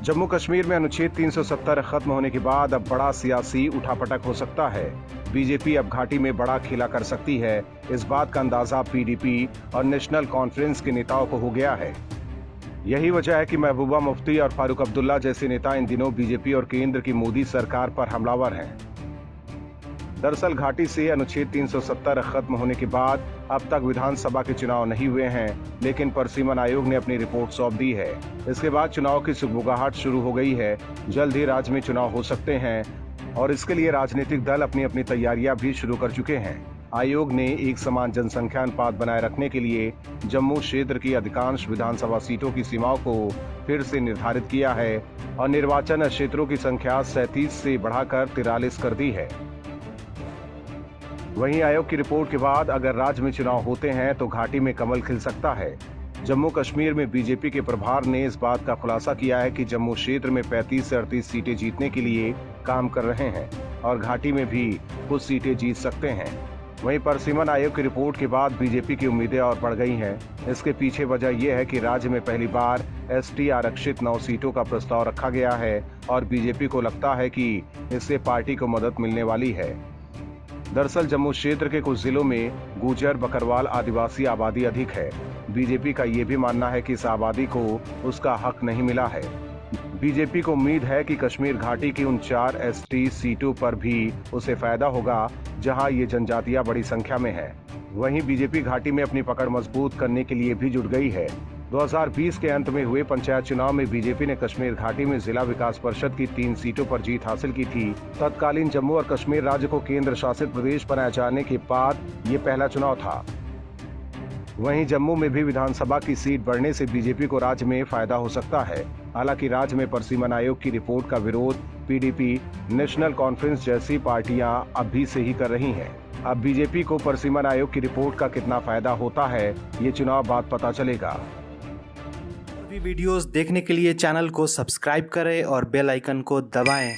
जम्मू कश्मीर में अनुच्छेद 370 खत्म होने के बाद अब बड़ा सियासी उठापटक हो सकता है। बीजेपी अब घाटी में बड़ा खेला कर सकती है। इस बात का अंदाजा पीडीपी और नेशनल कॉन्फ्रेंस के नेताओं को हो गया है। यही वजह है कि महबूबा मुफ्ती और फारूक अब्दुल्ला जैसे नेता इन दिनों बीजेपी और केंद्र की मोदी सरकार पर हमलावर हैं। दरअसल घाटी से अनुच्छेद 370 खत्म होने के बाद अब तक विधानसभा के चुनाव नहीं हुए हैं, लेकिन परसिमन आयोग ने अपनी रिपोर्ट सौंप दी है। इसके बाद चुनाव की सुगबुगाहट शुरू हो गई है। जल्द ही राज्य में चुनाव हो सकते हैं और इसके लिए राजनीतिक दल अपनी अपनी तैयारियां भी शुरू कर चुके हैं। आयोग ने एक समान जनसंख्या अनुपात बनाए रखने के लिए जम्मू क्षेत्र की अधिकांश विधानसभा सीटों की सीमाओं को फिर से निर्धारित किया है और निर्वाचन क्षेत्रों की संख्या 37 से बढ़ाकर 43 कर दी है। वहीं आयोग की रिपोर्ट के बाद अगर राज्य में चुनाव होते हैं तो घाटी में कमल खिल सकता है। जम्मू कश्मीर में बीजेपी के प्रभार ने इस बात का खुलासा किया है कि जम्मू क्षेत्र में 35 से 38 सीटें जीतने के लिए काम कर रहे हैं और घाटी में भी कुछ सीटें जीत सकते हैं। वहीं परसिमन आयोग की रिपोर्ट के बाद बीजेपी की उम्मीदें और बढ़ गई हैं। इसके पीछे वजह यह है कि राज्य में पहली बार एसटी आरक्षित 9 सीटों का प्रस्ताव रखा गया है और बीजेपी को लगता है कि इससे पार्टी को मदद मिलने वाली है। दरअसल जम्मू क्षेत्र के कुछ जिलों में गुर्जर, बकरवाल आदिवासी आबादी अधिक है। बीजेपी का ये भी मानना है कि इस आबादी को उसका हक नहीं मिला है। बीजेपी को उम्मीद है कि कश्मीर घाटी की उन 4 एसटी सीटों पर भी उसे फायदा होगा जहां ये जनजातियां बड़ी संख्या में है। वहीं बीजेपी घाटी में अपनी पकड़ मजबूत करने के लिए भी जुट गई है। 2020 के अंत में हुए पंचायत चुनाव में बीजेपी ने कश्मीर घाटी में जिला विकास परिषद की 3 सीटों पर जीत हासिल की थी। तत्कालीन जम्मू और कश्मीर राज्य को केंद्र शासित प्रदेश बनाए जाने के बाद ये पहला चुनाव था। वहीं जम्मू में भी विधानसभा की सीट बढ़ने से बीजेपी को राज्य में फायदा हो सकता है। हालांकि राज्य में परसिमन आयोग की रिपोर्ट का विरोध पीडीपी, नेशनल कॉन्फ्रेंस जैसी पार्टियां अभी से ही कर रही हैं। अब बीजेपी को परसिमन आयोग की रिपोर्ट का कितना फायदा होता है, ये चुनाव बाद पता चलेगा। वीडियोस देखने के लिए चैनल को सब्सक्राइब करें और बेल आइकन को दबाएं।